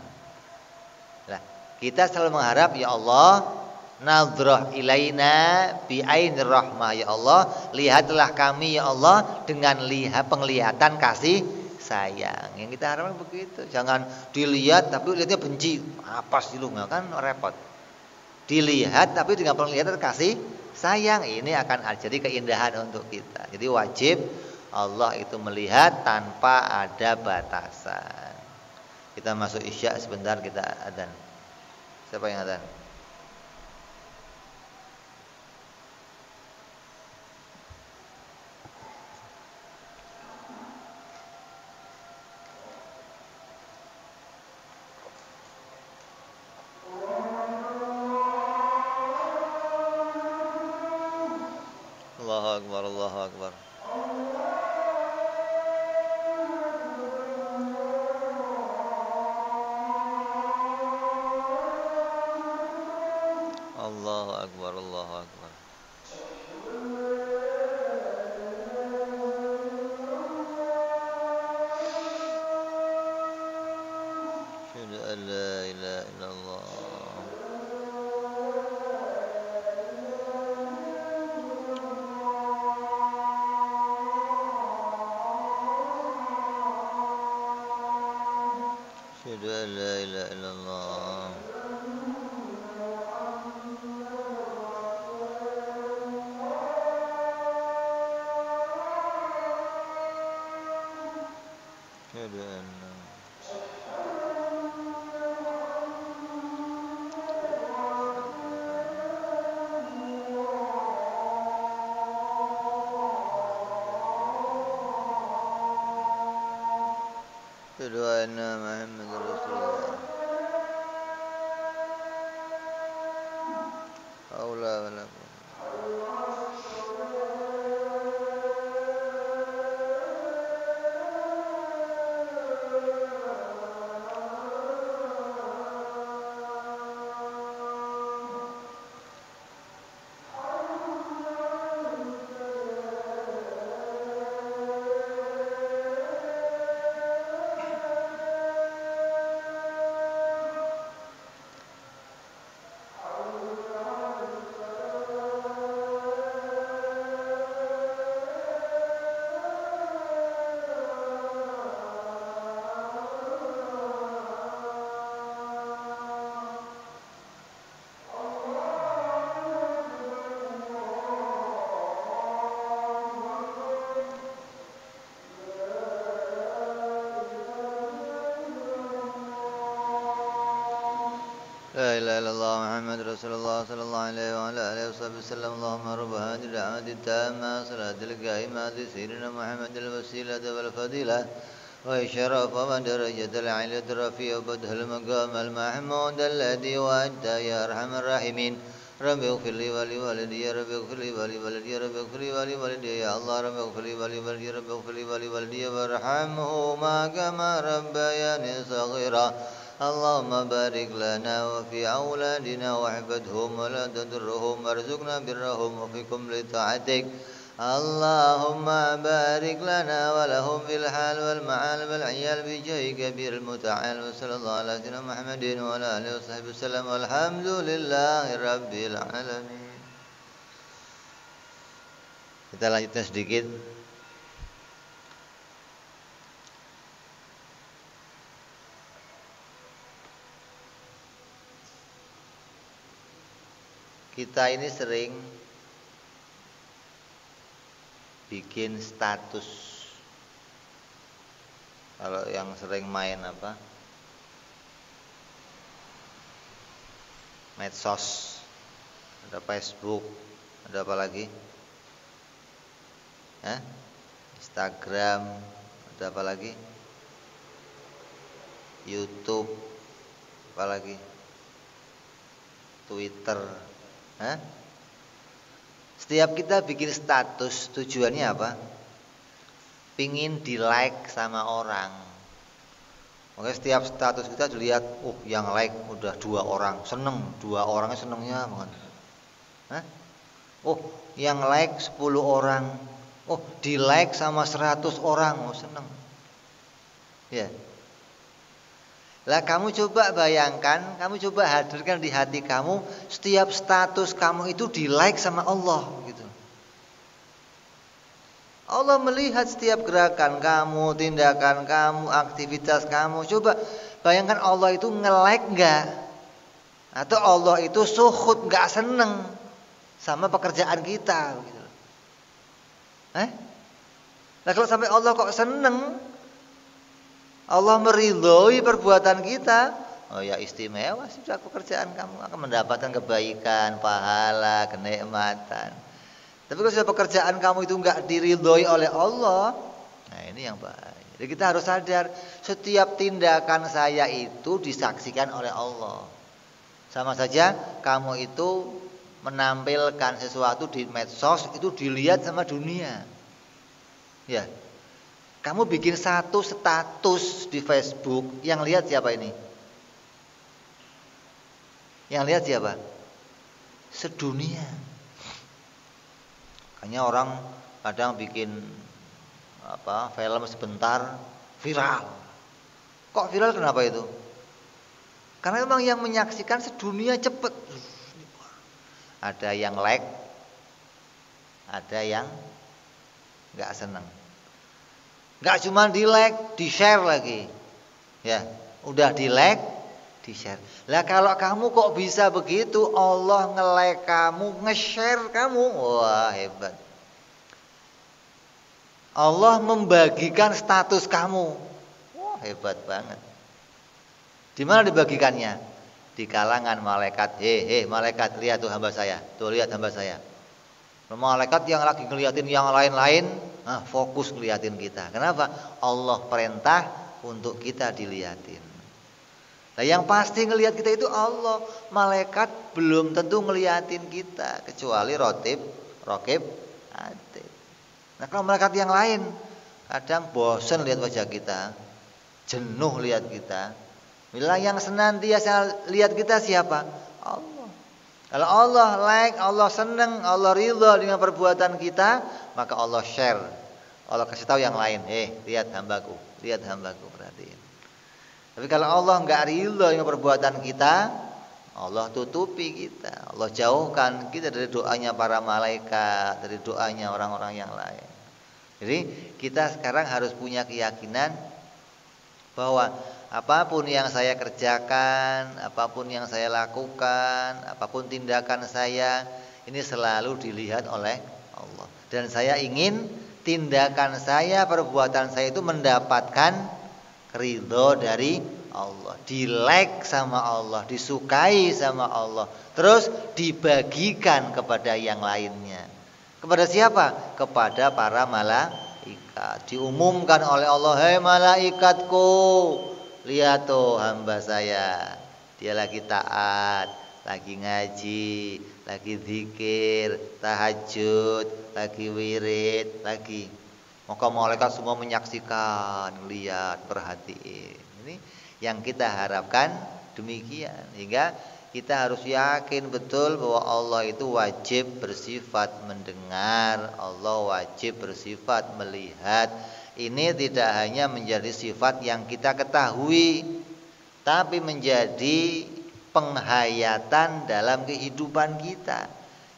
Nah, kita selalu mengharap ya Allah, nadhrah ilaina bi ainir rahmah, ya Allah, lihatlah kami ya Allah dengan lihat penglihatan kasih sayang. Yang kita harapkan begitu. Jangan dilihat tapi lihatnya benci. Apa sih lu, enggak kan repot. Dilihat tapi dengan penglihatan kasih sayang, ini akan jadi keindahan untuk kita. Jadi wajib Allah itu melihat tanpa ada batasan. Kita masuk Isya sebentar, kita adzan. Siapa yang adzan? akbar, Allahu akbar. Allahu akbar, Allahu akbar. Asyhadu an la ilaha illallah. Asyhadu an la ilaha illallah. Asyhadu anna Asyhadu anna Muhammadar Rasulullah. Haula wala quwwata. لا إله إلا الله محمد رسول الله صلى الله عليه وعلى آله وصحبه وسلم. اللهم رب هذه الدعوة التامة صلاة القائمة سيدنا محمد الوسيلة والفضيلة والشرف ودرجة العلية الرفيع وبدء المقام المحمود الذي وأنت يا أرحم الراحمين. رب اغفر لي ولوالدي، رب اغفر لي ولوالدي، رب اغفر لي ولوالدي يا الله. رب اغفر لي ولوالدي، رب اغفر لي ولوالدي وارحمهما كما ربياني صغيرا. اللهم بارك لنا وفي أولادنا واحفظهم ولا تضرهم وارزقنا برهم وفيكم لطاعتك. اللهم بارك لنا ولهم في الحال والمعال والعيال بجاه كبير المتعال. وصلى الله على سيدنا محمد وعلى آله وصحبه وسلم والحمد لله رب العالمين. Kita lanjutkan sedikit. Kita ini sering bikin status. Kalau yang sering main apa? Medsos. Ada Facebook, ada apa lagi? Instagram, ada apa lagi? YouTube, apa lagi? Twitter. Setiap kita bikin status tujuannya apa? Pingin di like sama orang. Makanya setiap status kita dilihat, yang like udah 2 orang, seneng, 2 orangnya senengnya banget. Yang like 10 orang, di like sama 100 orang, seneng. Ya. Lah kamu coba bayangkan, kamu coba hadirkan di hati kamu, setiap status kamu itu di like sama Allah gitu. Allah melihat setiap gerakan kamu, tindakan kamu, aktivitas kamu. Coba bayangkan Allah itu nge-like enggak? Atau Allah itu suhud, enggak seneng sama pekerjaan kita gitu. Nah kalau sampai Allah kok seneng, Allah meridhoi perbuatan kita, ya istimewa sudah pekerjaan kamu, akan mendapatkan kebaikan, pahala, kenikmatan. Tapi kalau sudah pekerjaan kamu itu enggak diridhoi oleh Allah, nah ini yang bahaya. Jadi kita harus sadar, setiap tindakan saya itu disaksikan oleh Allah. Sama saja kamu itu menampilkan sesuatu di medsos itu dilihat sama dunia. Ya. Kamu bikin satu status di Facebook, yang lihat siapa ini? Yang lihat siapa? Sedunia. Makanya orang kadang bikin film sebentar viral. Kok viral kenapa itu? Karena memang yang menyaksikan sedunia cepet. Ada yang like, ada yang nggak seneng. Nggak cuma di like, di share lagi. Ya, udah di like, di share. Lah kalau kamu kok bisa begitu, Allah nge-like kamu, nge-share kamu, wah hebat. Allah membagikan status kamu, wah hebat banget. Di mana dibagikannya? Di kalangan malaikat. Malaikat, lihat tuh hamba saya. Tuh lihat hamba saya. Malaikat yang lagi ngeliatin yang lain-lain, fokus ngeliatin kita. Kenapa? Allah perintah untuk kita dilihatin. Nah yang pasti ngelihat kita itu Allah. Malaikat belum tentu ngeliatin kita, kecuali raqib, atid. Nah kalau malaikat yang lain kadang bosan lihat wajah kita, jenuh lihat kita. Bila yang senantiasa lihat kita siapa? Allah. Kalau Allah like, Allah senang, Allah ridha dengan perbuatan kita, maka Allah share. Allah kasih tahu yang lain, lihat hambaku, perhatiin. Tapi kalau Allah enggak ridha dengan perbuatan kita, Allah tutupi kita, Allah jauhkan kita dari doanya para malaikat, dari doanya orang-orang yang lain. Jadi kita sekarang harus punya keyakinan bahwa apapun yang saya kerjakan, apapun yang saya lakukan, apapun tindakan saya, ini selalu dilihat oleh Allah. Dan saya ingin tindakan saya, perbuatan saya itu mendapatkan ridho dari Allah, di-like sama Allah, disukai sama Allah, terus dibagikan kepada yang lainnya. Kepada siapa? Kepada para malaikat. Diumumkan oleh Allah, "Hei malaikatku, lihat tuh hamba saya, dia lagi taat, lagi ngaji, lagi zikir, tahajud, lagi wirid, lagi." Maka malaikat semua menyaksikan, lihat, perhatiin. Ini yang kita harapkan demikian. Hingga kita harus yakin betul bahwa Allah itu wajib bersifat mendengar, Allah wajib bersifat melihat. Ini tidak hanya menjadi sifat yang kita ketahui, tapi menjadi penghayatan dalam kehidupan kita.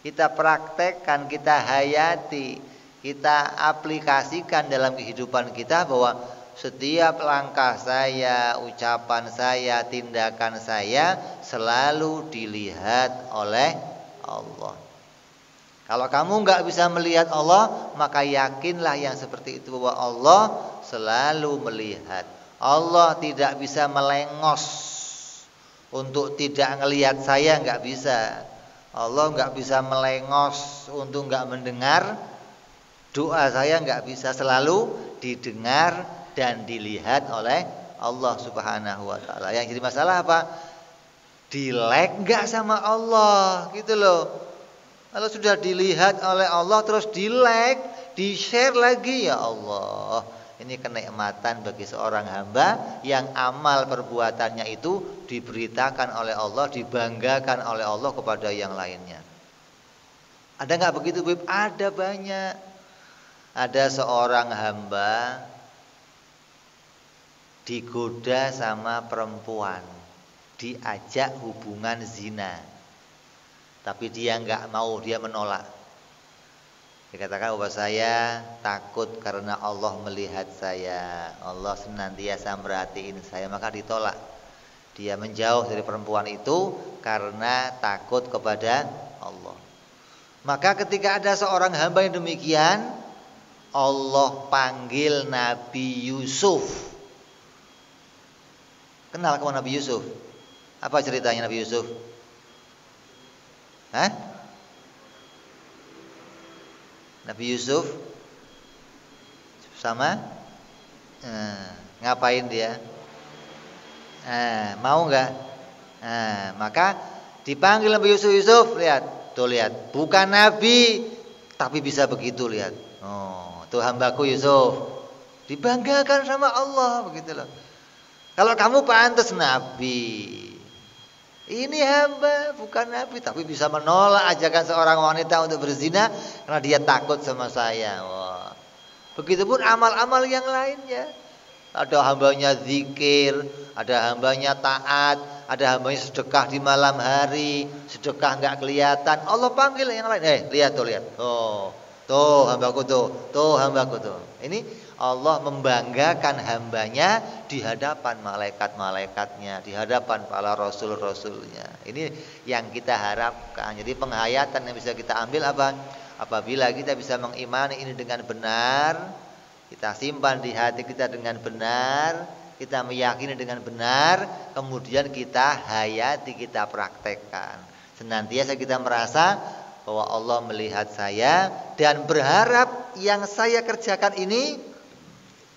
Kita praktekkan, kita hayati, kita aplikasikan dalam kehidupan kita bahwa setiap langkah saya, ucapan saya, tindakan saya selalu dilihat oleh Allah. Kalau kamu nggak bisa melihat Allah, maka yakinlah yang seperti itu bahwa Allah selalu melihat. Allah tidak bisa melengos untuk tidak ngelihat saya, nggak bisa. Allah nggak bisa melengos untuk nggak mendengar doa saya, nggak bisa. Selalu didengar dan dilihat oleh Allah Subhanahu wa taala. Yang jadi masalah apa? Di-like nggak sama Allah, gitu loh. Kalau sudah dilihat oleh Allah terus di-like, di-share lagi, ya Allah. Ini kenikmatan bagi seorang hamba yang amal perbuatannya itu diberitakan oleh Allah, dibanggakan oleh Allah kepada yang lainnya. Ada nggak begitu, Bib? Ada banyak. Ada seorang hamba digoda sama perempuan, diajak hubungan zina, tapi dia nggak mau, dia menolak. Dikatakan bahwa saya takut karena Allah melihat saya, Allah senantiasa merhatiin saya, maka ditolak. Dia menjauh dari perempuan itu karena takut kepada Allah. Maka ketika ada seorang hamba yang demikian, Allah panggil Nabi Yusuf. Kenal kamu Nabi Yusuf? Apa ceritanya Nabi Yusuf? Nabi Yusuf sama ngapain dia? Mau nggak? Maka dipanggil Nabi Yusuf, lihat, Tuh lihat, bukan nabi tapi bisa begitu, lihat. Oh, tuh hambaku Yusuf dibanggakan sama Allah begitu loh. Kalau kamu pantas nabi. Ini hamba bukan nabi tapi bisa menolak ajakan seorang wanita untuk berzina karena dia takut sama saya. Wah. Begitupun amal-amal yang lainnya. Ada hambanya zikir, ada hambanya taat, ada hambanya sedekah di malam hari, sedekah enggak kelihatan. Allah panggil yang lain. Lihat tuh, lihat. Tuh hambaku tuh hambaku tuh. Ini Allah membanggakan hambanya di hadapan malaikat-malaikatnya, di hadapan para rasul-rasulnya. Ini yang kita harapkan. Jadi penghayatan yang bisa kita ambil apa? Apabila kita bisa mengimani ini dengan benar, kita simpan di hati kita dengan benar, kita meyakini dengan benar, kemudian kita hayati, kita praktekkan. Senantiasa kita merasa bahwa Allah melihat saya dan berharap yang saya kerjakan ini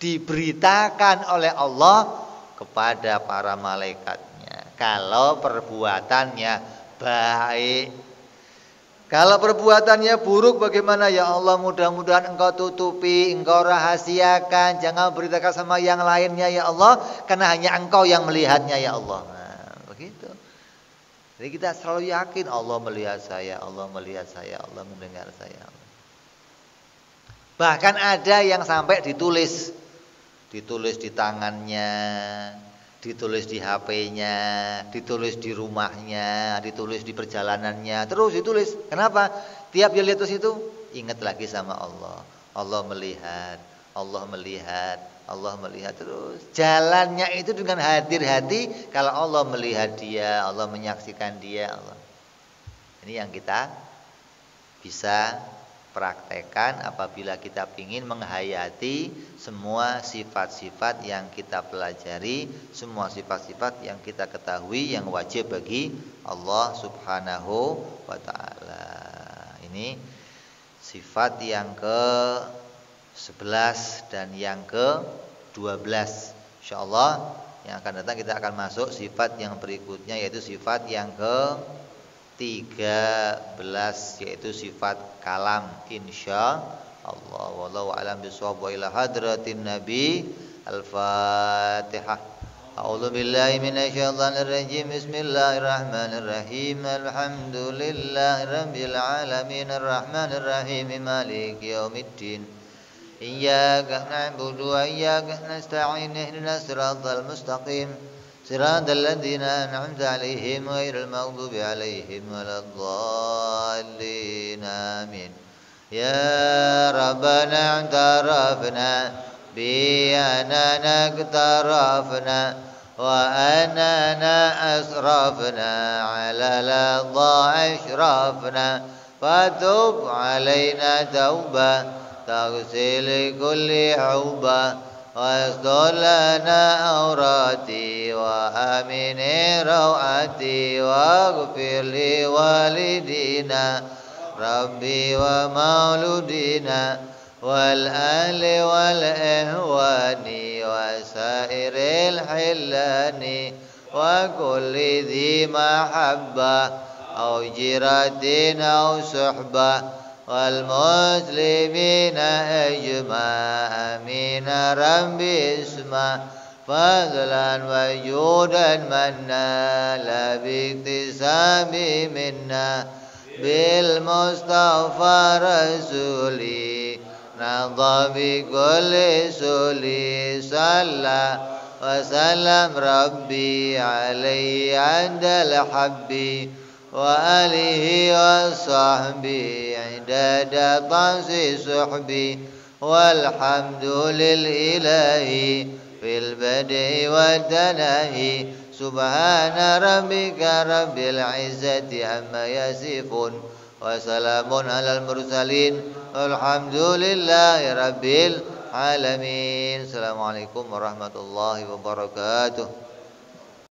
diberitakan oleh Allah kepada para malaikatnya. Kalau perbuatannya baik. Kalau perbuatannya buruk bagaimana ya Allah, mudah-mudahan engkau tutupi, engkau rahasiakan, jangan beritakan sama yang lainnya ya Allah, karena hanya engkau yang melihatnya ya Allah. Nah, begitu. Jadi kita selalu yakin Allah melihat saya, Allah melihat saya, Allah mendengar saya. Bahkan ada yang sampai ditulis di tangannya, ditulis di HP-nya, ditulis di rumahnya, ditulis di perjalanannya, terus ditulis. Kenapa? Tiap dia lihat itu, ingat lagi sama Allah. Allah melihat, Allah melihat, Allah melihat terus. Jalannya itu dengan hadir hati. Kalau Allah melihat dia, Allah menyaksikan dia, Allah. Ini yang kita bisa praktekkan apabila kita ingin menghayati semua sifat-sifat yang kita pelajari, semua sifat-sifat yang kita ketahui yang wajib bagi Allah Subhanahu wa taala. Ini sifat yang ke-11 dan yang ke-12. Insyaallah yang akan datang kita akan masuk sifat yang berikutnya, yaitu sifat yang ke-13, yaitu sifat kalam, insya Allah. Wallahu a'lam bishawab. Wa ila hadratin nabi. Al-Fatihah. A'udzu billahi minasyaitonir rajim. Bismillahirrahmanirrahim. Alhamdulillahi rabbil alamin arrahmanir rahim maliki yaumiddin. Iyyaka na'budu wa iyyaka nasta'in ihdinas siratal mustaqim. صراط الذين أنعمت عليهم غير المغضوب عليهم ولا الضالين آمين. يا ربنا اعترفنا بأننا اقترفنا وأننا أسرفنا على لظى أشرفنا فتب علينا توبة تغسل كل حوبة واستر لنا عوراتي وآمن روعتي واغفر لوالدينا ربي ومولودينا والأهل والإخوان وسائر الحلان وكل ذي محبة أو جيرة أو صحبة والمسلمين أجمع آمين ربي اسمع فضلا وجودا منا لا باكتساب منا بالمصطفى رسولي نضى بكل سولي صلى وسلم ربي عليه عند الحب وآله وصحبه عدد طاس صحبي والحمد للإله في البدء والتناهي سبحان ربك رب العزة عما يصفون وسلام على المرسلين والحمد لله رب العالمين. Assalamualaikum warahmatullahi wabarakatuh.